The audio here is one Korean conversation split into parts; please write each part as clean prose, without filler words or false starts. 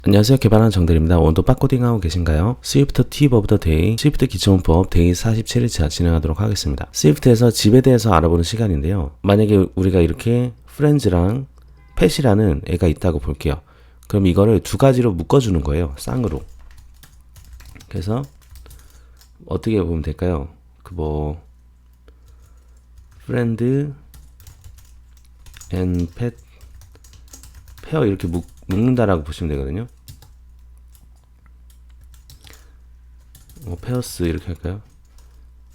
안녕하세요. 개발하는 정들입니다. 오늘도 빡코딩하고 계신가요? 스위프트 팁 오브 더 데이, 스위프트 기초문법 데이 47일차 진행하도록 하겠습니다. 스위프트에서 집에 대해서 알아보는 시간인데요. 만약에 우리가 이렇게 프렌즈랑 펫이라는 애가 있다고 볼게요. 그럼 이거를 두 가지로 묶어주는 거예요. 쌍으로. 그래서 어떻게 보면 될까요? 프렌드 앤 펫 페어 이렇게 묶는다라고 보시면 되거든요. 페어스 이렇게 할까요?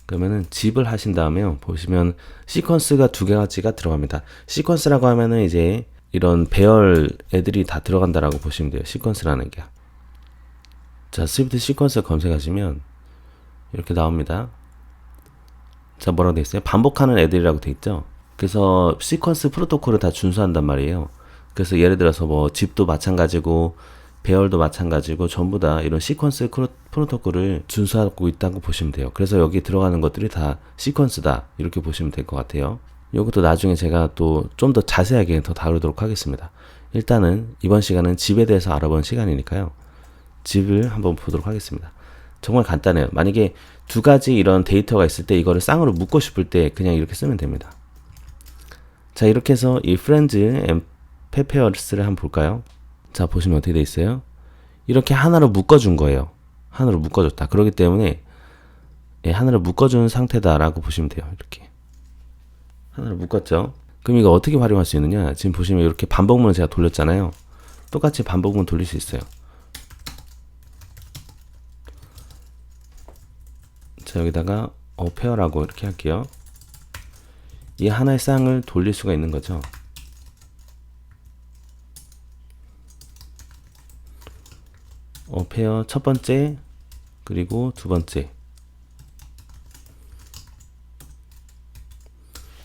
그러면은 집을 하신 다음에요. 보시면 시퀀스가 두 가지가 들어갑니다. 시퀀스라고 하면은 이제 이런 배열 애들이 다 들어간다라고 보시면 돼요. 시퀀스라는 게. 자, 스위프트 시퀀스 검색하시면 이렇게 나옵니다. 자, 뭐라고 돼 있어요? 반복하는 애들이라고 돼 있죠. 그래서 시퀀스 프로토콜을 다 준수한단 말이에요. 그래서 예를 들어서 뭐 집도 마찬가지고 배열도 마찬가지고 전부 다 이런 시퀀스 프로토콜을 준수하고 있다고 보시면 돼요. 그래서 여기 들어가는 것들이 다 시퀀스다 이렇게 보시면 될 것 같아요. 이것도 나중에 제가 또 좀 더 자세하게 더 다루도록 하겠습니다. 일단은 이번 시간은 집에 대해서 알아보는 시간이니까요. 집을 한번 보도록 하겠습니다. 정말 간단해요. 만약에 두 가지 이런 데이터가 있을 때 이거를 쌍으로 묶고 싶을 때 그냥 이렇게 쓰면 됩니다. 자, 이렇게 해서 이 friends and pairs를 한번 볼까요? 자, 보시면 어떻게 돼 있어요? 이렇게 하나로 묶어준 거예요. 하나로 묶어줬다. 그렇기 때문에 하나로 묶어준 상태다라고 보시면 돼요. 이렇게 하나로 묶었죠. 그럼 이거 어떻게 활용할 수 있느냐? 지금 보시면 이렇게 반복문을 제가 돌렸잖아요. 똑같이 반복문 돌릴 수 있어요. 자, 여기다가 페어라고 이렇게 할게요. 이 하나의 쌍을 돌릴 수가 있는 거죠. 페어 첫 번째 그리고 두 번째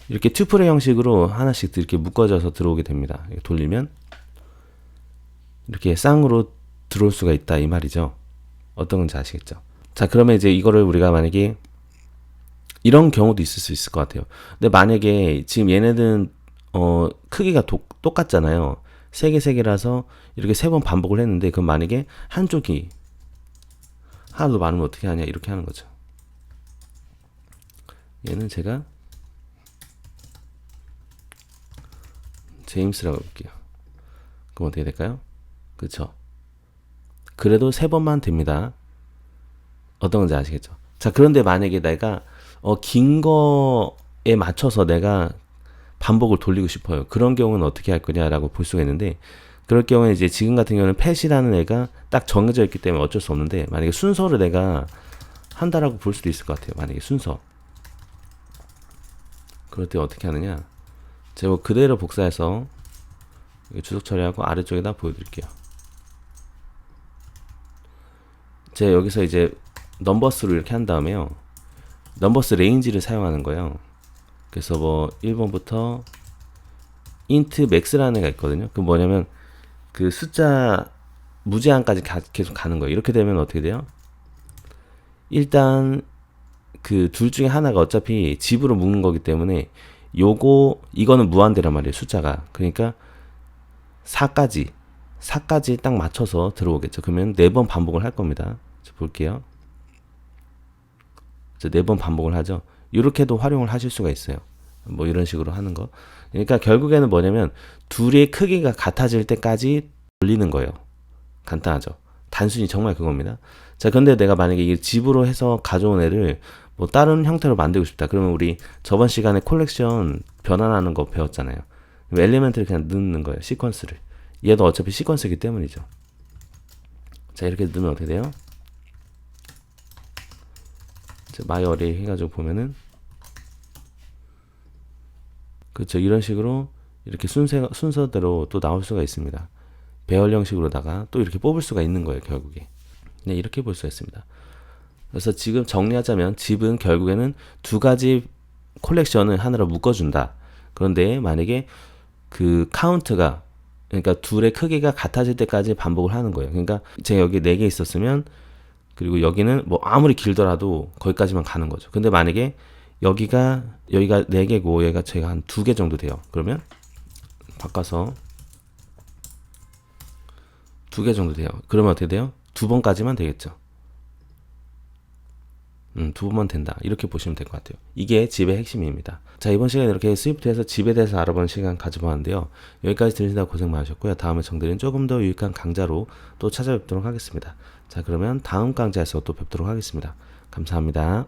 이렇게 튜플의 형식으로 하나씩 이렇게 묶어져서 들어오게 됩니다. 돌리면 이렇게 쌍으로 들어올 수가 있다 이 말이죠. 어떤 건지 아시겠죠? 자, 그러면 이제 이거를 우리가 만약에 이런 경우도 있을 수 있을 것 같아요. 근데 만약에 지금 얘네들은 크기가 똑같잖아요. 3개 3개라서 이렇게 3번 반복을 했는데 그럼 만약에 한쪽이 하나도 많으면 어떻게 하냐 이렇게 하는 거죠. 얘는 제가 제임스라고 해볼게요. 그럼 어떻게 될까요? 그쵸? 그래도 3번만 됩니다. 어떤 건지 아시겠죠? 자, 그런데 만약에 내가 긴 거에 맞춰서 내가 반복을 돌리고 싶어요. 그런 경우는 어떻게 할 거냐라고 볼 수가 있는데, 그럴 경우에 이제 지금 같은 경우는 펫이라는 애가 딱 정해져 있기 때문에 어쩔 수 없는데, 만약에 순서를 내가 한다라고 볼 수도 있을 것 같아요. 만약에 순서. 그럴 때 어떻게 하느냐? 제가 그대로 복사해서 주석 처리하고 아래쪽에다 보여드릴게요. 제가 여기서 이제 넘버스로 이렇게 한 다음에요. 넘버스 레인지를 사용하는 거예요. 그래서 뭐 1번부터 int max라는 애가 있거든요. 그 뭐냐면 그 숫자 무제한까지 계속 가는 거예요. 이렇게 되면 어떻게 돼요? 일단 그 둘 중에 하나가 어차피 집으로 묶는 거기 때문에 이거는 무한대란 말이에요. 숫자가. 그러니까 4까지 딱 맞춰서 들어오겠죠. 그러면 4번 반복을 할 겁니다. 볼게요. 4번 반복을 하죠. 이렇게도 활용을 하실 수가 있어요. 뭐 이런 식으로 하는 거. 그러니까 결국에는 뭐냐면 둘의 크기가 같아질 때까지 돌리는 거예요. 간단하죠. 단순히 정말 그겁니다. 자, 근데 내가 만약에 이 집으로 해서 가져온 애를 뭐 다른 형태로 만들고 싶다. 그러면 우리 저번 시간에 콜렉션 변환하는 거 배웠잖아요. 엘리멘트를 그냥 넣는 거예요. 시퀀스를. 얘도 어차피 시퀀스이기 때문이죠. 자, 이렇게 넣으면 어떻게 돼요? 마이 어레이 해가지고 보면은 그렇죠. 이런 식으로 이렇게 순서대로 또 나올 수가 있습니다. 배열 형식으로다가 또 이렇게 뽑을 수가 있는 거예요. 결국에. 네, 이렇게 볼 수가 있습니다. 그래서 지금 정리하자면 집은 결국에는 두 가지 콜렉션을 하나로 묶어준다. 그런데 만약에 그 카운트가 그러니까 둘의 크기가 같아질 때까지 반복을 하는 거예요. 그러니까 제가 여기 4개 있었으면 그리고 여기는 뭐 아무리 길더라도 거기까지만 가는 거죠. 근데 만약에 여기가 4개고 여기가 제가 한 2개 정도 돼요. 그러면 바꿔서 2개 정도 돼요. 그러면 어떻게 돼요? 2번까지만 되겠죠. 2번만 된다. 이렇게 보시면 될 것 같아요. 이게 집의 핵심입니다. 자, 이번 시간에 이렇게 스위프트에서 집에 대해서 알아보는 시간 가져봤는데요. 여기까지 들으시다 고생 많으셨고요. 다음에 정들은 조금 더 유익한 강좌로 또 찾아뵙도록 하겠습니다. 자, 그러면 다음 강좌에서 또 뵙도록 하겠습니다. 감사합니다.